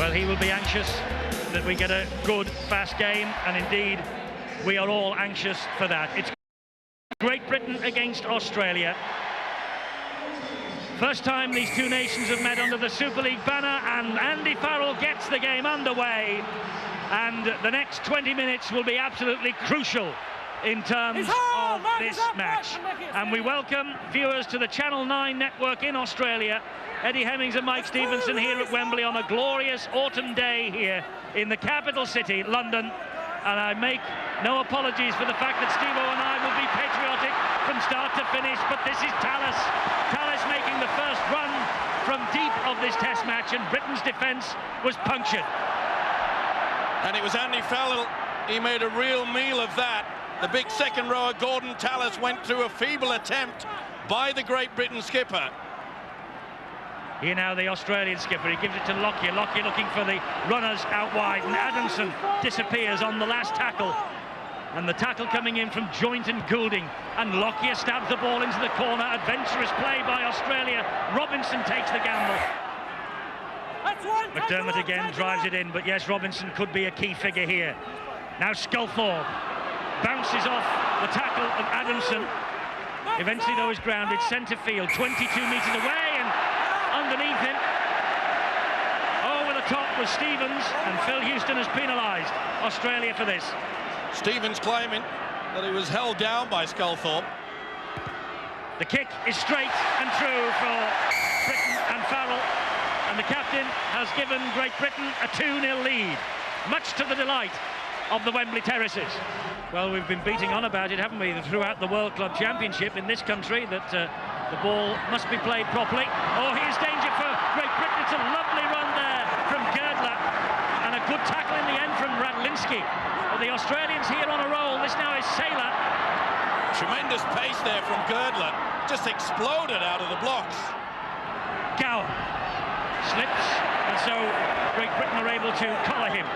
Well, he will be anxious that we get a good, fast game, and indeed, we are all anxious for that. It's Great Britain against Australia. First time these two nations have met under the Super League banner, and Andy Farrell gets the game underway. And the next 20 minutes will be absolutely crucial in terms of this match. And we welcome viewers to the Channel 9 network in Australia. Eddie Hemmings and Mike Stevenson here at Wembley on a glorious autumn day here in the capital city, London. And I make no apologies for the fact that Steve-O and I will be patriotic from start to finish, but this is Tallis. Tallis making the first run from deep of this test match, and Britain's defence was punctured. And it was Andy Farrell, he made a real meal of that. The big second rower, Gordon Tallis, went through a feeble attempt by the Great Britain skipper. Here now the Australian skipper, he gives it to Lockyer. Lockyer looking for the runners out wide, and Adamson disappears on the last tackle. And the tackle coming in from Joint and Goulding, and Lockyer stabs the ball into the corner. Adventurous play by Australia. Robinson takes the gamble. McDermott again drives it in, but yes, Robinson could be a key figure here. Now Sculthorpe bounces off the tackle of Adamson. Eventually, though, is grounded centre field, 22 metres away, and underneath him, over the top was Stevens, and Phil Houston has penalised Australia for this. Stevens claiming that he was held down by Sculthorpe. The kick is straight and true for Britain and Farrell, and the captain has given Great Britain a 2-0 lead, much to the delight of the Wembley Terraces. Well, we've been beating on about it, haven't we, throughout the World Club Championship in this country, that the ball must be played properly. Oh, here's danger for Great Britain. It's a lovely run there from Girdler, and a good tackle in the end from Radlinski. But the Australians here on a roll. This now is Saylor. Tremendous pace there from Girdler. Just exploded out of the blocks. Gower slips, and so Great Britain are able to collar him.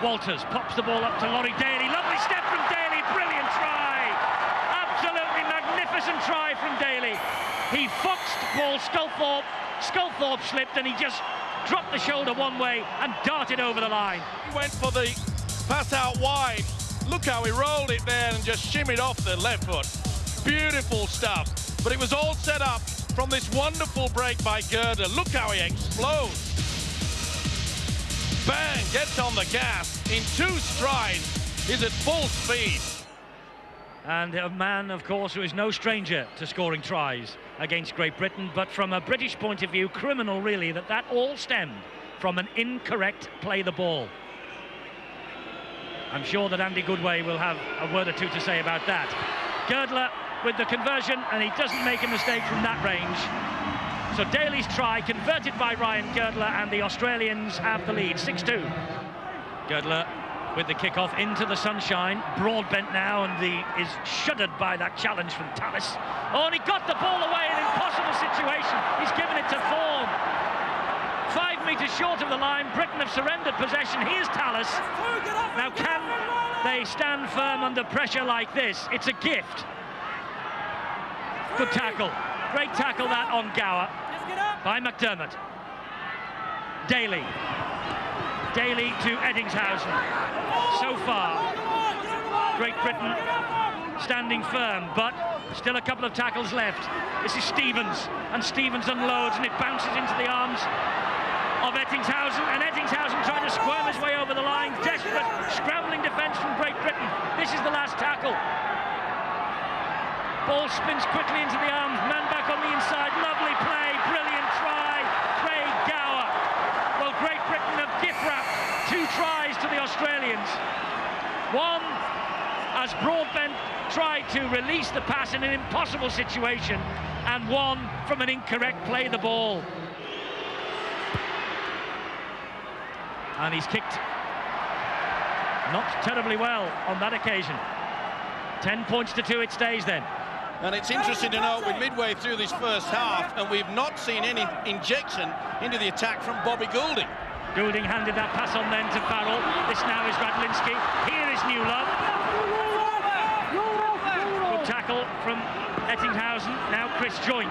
Walters pops the ball up to Laurie Daly. Lovely step from Daly. Brilliant try. Absolutely magnificent try from Daly. He foxed Paul Sculthorpe. Sculthorpe slipped, and he just dropped the shoulder one way and darted over the line. He went for the pass out wide. Look how he rolled it there and just shimmied off the left foot. Beautiful stuff. But it was all set up from this wonderful break by Girdler. Look how he explodes. Bang, gets on the gas in 2 strides. He's at full speed. And a man, of course, who is no stranger to scoring tries against Great Britain, but from a British point of view, criminal really that all stemmed from an incorrect play the ball. I'm sure that Andy Goodway will have a word or two to say about that. Girdler with the conversion, and he doesn't make a mistake from that range. So Daly's try converted by Ryan Girdler, and the Australians have the lead, 6-2. Girdler with the kick-off into the sunshine, broad-bent now, and he is shuddered by that challenge from Tallis. Oh, and he got the ball away in an impossible situation. He's given it to Thorne. 5 metres short of the line, Britain have surrendered possession. Here's Tallis. Now, can they stand firm under pressure like this? It's a gift. Good tackle. Great tackle that on Gower by McDermott. Daly. Daly to Eddingshausen. So far, Great Britain standing firm, but still a couple of tackles left. This is Stevens, and Stevens unloads, and it bounces into the arms of Eddingshausen, and Eddingshausen trying to squirm his way over the line. Desperate, scrambling defence from Great Britain. This is the last tackle. Ball spins quickly into the arms, man back on the inside, lovely play, brilliant try, Craig Gower. Well, Great Britain have gift-wrapped 2 tries to the Australians. One, as Broadbent tried to release the pass in an impossible situation, and one from an incorrect play the ball. And he's kicked not terribly well on that occasion. 10 points to 2 it stays then. And it's interesting to note we're midway through this first half and we've not seen any injection into the attack from Bobby Goulding. Goulding handed that pass on then to Farrell. This now is Radlinski. Here is Newlove. Good tackle from Eddingshausen. Now Chris Joint.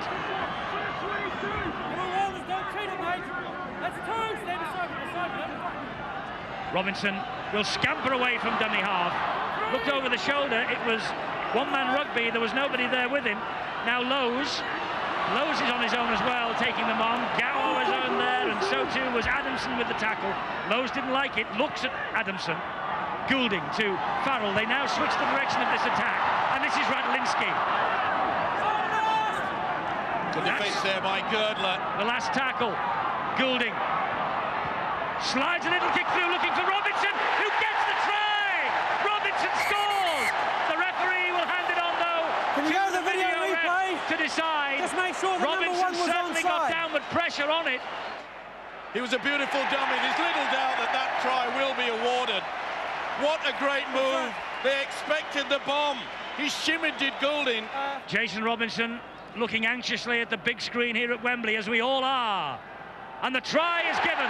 Robinson will scamper away from dummy half. Looked over the shoulder. It was one-man rugby. There was nobody there with him. Now Lowe's is on his own as well, taking them on. Gower was on there, and so too was Adamson with the tackle. Lowe's didn't like it. Looks at Adamson. Goulding to Farrell. They now switch the direction of this attack, and this is Radlinski. Good defence there by Girdler. The last tackle. Goulding slides a little kick through, looking for Robinson, who gets the try. Robinson scores. The referee will hand it on though. Can you go to the video replay to decide? Just make sure the Robinson number 1 was certainly got onside. downward pressure on it. He was a beautiful dummy. There's little doubt that that try will be awarded. What a great move. They expected the bomb. He shimmied, did Goulding. Jason Robinson looking anxiously at the big screen here at Wembley, as we all are. And the try is given.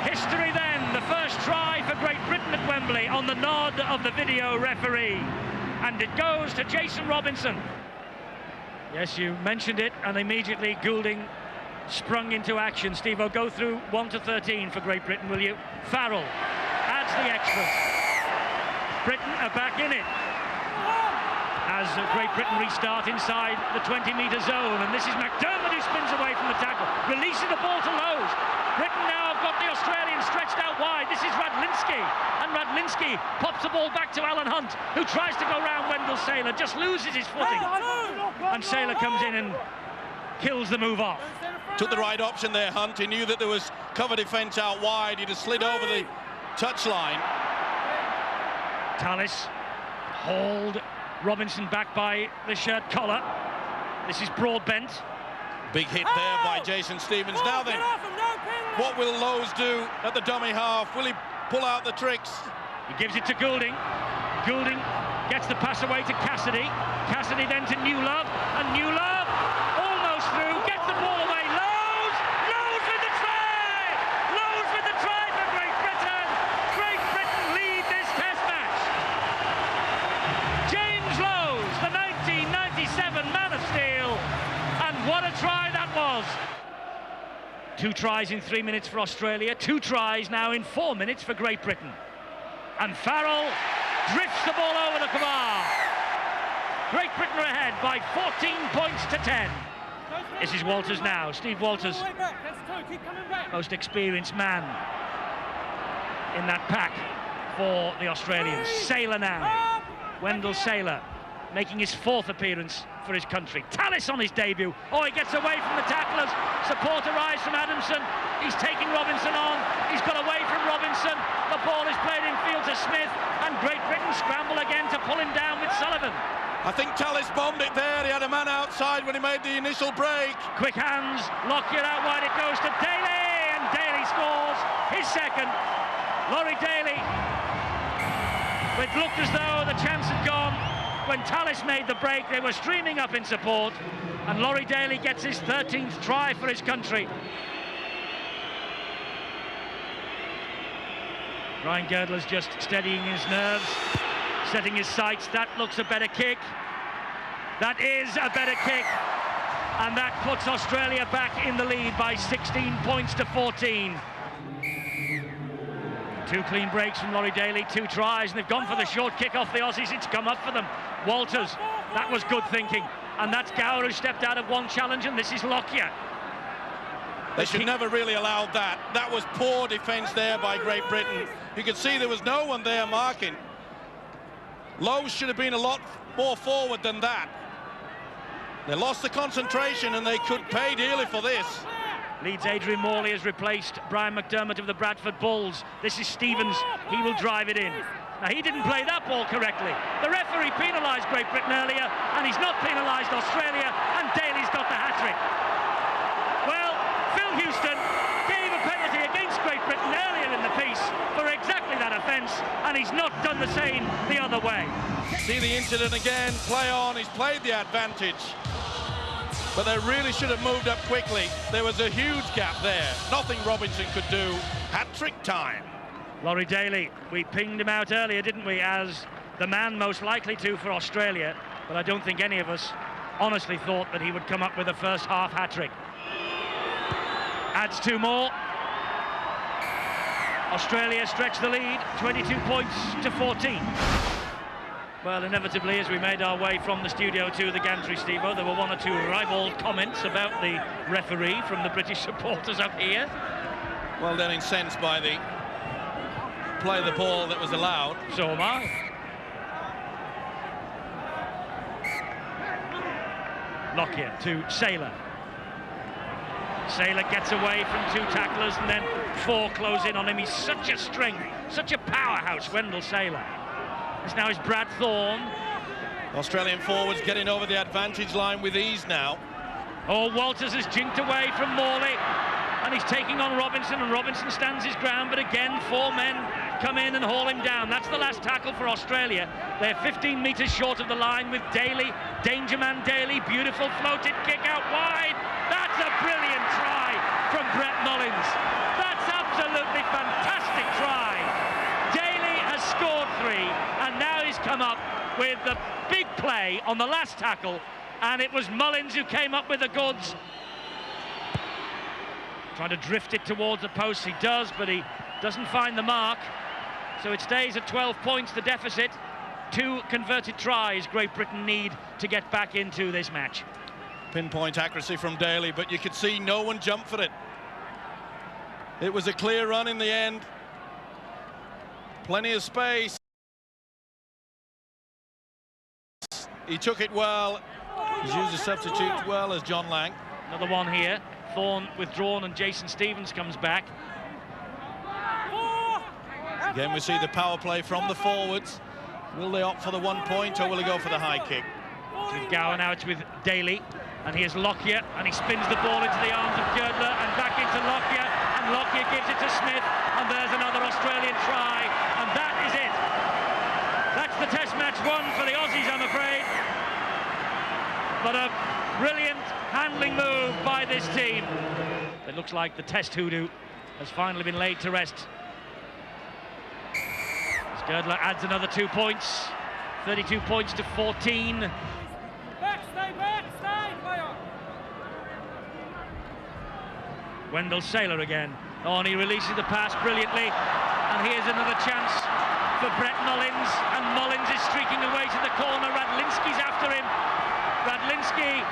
History then, the first try for Great Britain at Wembley on the nod of the video referee. And it goes to Jason Robinson. Yes, you mentioned it, and immediately Goulding sprung into action. Steve-O, go through 1 to 13 for Great Britain, will you? Farrell adds the extras. Britain are back in it as Great Britain restart inside the 20-metre zone, and this is McDermott who spins away from the tackle, releasing the ball to Lowe's. Britain now have got the Australians stretched out wide. This is Radlinski, and Radlinski pops the ball back to Alan Hunt, who tries to go round Wendell Saylor, just loses his footing, and Saylor comes in and kills the move off. Took the right option there, Hunt. He knew that there was cover defence out wide. He'd have slid over the touchline. Tallis hauled Robinson back by the shirt collar. This is Broadbent. Big hit there by Jason Stevens. Now then, what will Lowe's do at the dummy half? Will he pull out the tricks? He gives it to Goulding. Goulding gets the pass away to Cassidy. Cassidy then to Newlove, and Newlove almost through, gets the ball away. Lowe's with the try! Lowe's with the try for Great Britain! Great Britain lead this test match. James Lowe's, the 1997 Man of Steel, and what a try that was. 2 tries in 3 minutes for Australia, 2 tries now in 4 minutes for Great Britain. And Farrell drifts the ball over the bar. Great Britain are ahead by 14 points to 10. This is Walters now, Steve Walters, most experienced man in that pack for the Australians. Saylor now, Wendell Saylor, making his 4th appearance for his country. Tallis on his debut. Oh, he gets away from the tacklers. Support arrives from Adamson. He's taking Robinson on. He's got away from Robinson. The ball is played in field to Smith, and Great Britain scramble again to pull him down with Sullivan. I think Tallis bombed it there. He had a man outside when he made the initial break. Quick hands, Lockyer out wide, it goes to Daly, and Daly scores his 2nd. Laurie Daly, it looked as though the chance had gone. When Tallis made the break, they were streaming up in support, and Laurie Daly gets his 13th try for his country. Ryan Girdler's just steadying his nerves, setting his sights. That looks a better kick. That is a better kick. And that puts Australia back in the lead by 16 points to 14. 2 clean breaks from Laurie Daly, 2 tries, and they've gone for the short kick off the Aussies. It's come up for them. Walters, that was good thinking. And that's Gower who stepped out of 1 challenge, and this is Lockyer. They should never really allow that. That was poor defence there by Great Britain. You could see there was no one there marking. Lowe's should have been a lot more forward than that. They lost the concentration, and they could pay dearly for this. Leeds Adrian Morley has replaced Brian McDermott of the Bradford Bulls. This is Stevens. He will drive it in. Now, he didn't play that ball correctly. The referee penalised Great Britain earlier, and he's not penalised Australia, and Daly's got the hat-trick. Well, Phil Houston gave a penalty against Great Britain earlier in the piece for exactly that offence, and he's not done the same the other way. See the incident again, play on, he's played the advantage. But they really should have moved up quickly. There was a huge gap there. Nothing Robinson could do. Hat-trick time. Laurie Daly, we pinged him out earlier, didn't we, as the man most likely to for Australia, but I don't think any of us honestly thought that he would come up with a first half hat-trick. Adds 2 more. Australia stretch the lead, 22 points to 14. Well, inevitably, as we made our way from the studio to the gantry, Steve-O, there were 1 or 2 ribald comments about the referee from the British supporters up here. Well, they're incensed by the play of the ball that was allowed. So am I. Lockyer to Saylor. Saylor gets away from 2 tacklers and then 4 close in on him. He's such a strength, such a powerhouse, Wendell Saylor. This now is Brad Thorne. Australian forwards getting over the advantage line with ease now. Oh, Walters has jinked away from Morley, and he's taking on Robinson, and Robinson stands his ground, but again 4 men come in and haul him down. That's the last tackle for Australia. They're 15 metres short of the line with Daly, danger man Daly, beautiful floated kick out wide. That's a brilliant try from Brett Mullins. That's absolutely fantastic try. Daly has scored 3, and now he's come up with the big play on the last tackle, and it was Mullins who came up with the goods. Trying to drift it towards the post, he does, but he doesn't find the mark. So it stays at 12 points, the deficit. 2 converted tries Great Britain need to get back into this match. Pinpoint accuracy from Daly, but you could see no one jump for it. It was a clear run in the end. Plenty of space. He took it well. He's used a substitute well as John Lang. Another one here. Thorne withdrawn and Jason Stevens comes back. Again, we see the power play from the forwards. Will they opt for the 1 point or will they go for the high kick? It's with Gower, now it's with Daly, and here's Lockyer, and he spins the ball into the arms of Girdler and back into Lockyer, and Lockyer gives it to Smith, and there's another Australian try, and that is it. That's the Test match won for the Aussies, I'm afraid. But a brilliant handling move by this team. It looks like the Test hoodoo has finally been laid to rest. Girdler adds another 2 points, 32 points to 14. Wendell Saylor again. Oh, and he releases the pass brilliantly. And here's another chance for Brett Mullins. And Mullins is streaking away to the corner. Radlinski's after him. Radlinski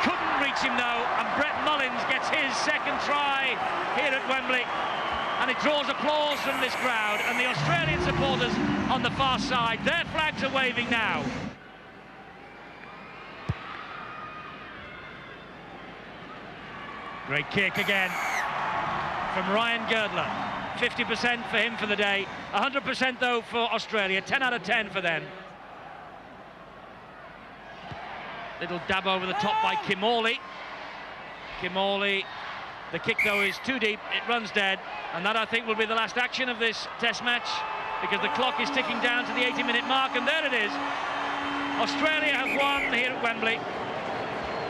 couldn't reach him though, and Brett Mullins gets his 2nd try here at Wembley. And it draws applause from this crowd, and the Australian supporters on the far side, their flags are waving now. Great kick again from Ryan Girdler. 50% for him for the day, 100% though for Australia, 10 out of 10 for them. Little dab over the top by Kimorley. Kimorley, the kick though is too deep, it runs dead, and that I think will be the last action of this Test match, because the clock is ticking down to the 80-minute mark, and there it is. Australia have won here at Wembley.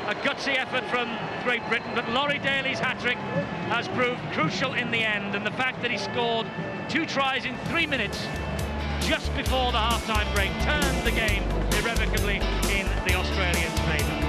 A gutsy effort from Great Britain, but Laurie Daly's hat-trick has proved crucial in the end, and the fact that he scored 2 tries in 3 minutes just before the half-time break turned the game irrevocably in the Australians' favour.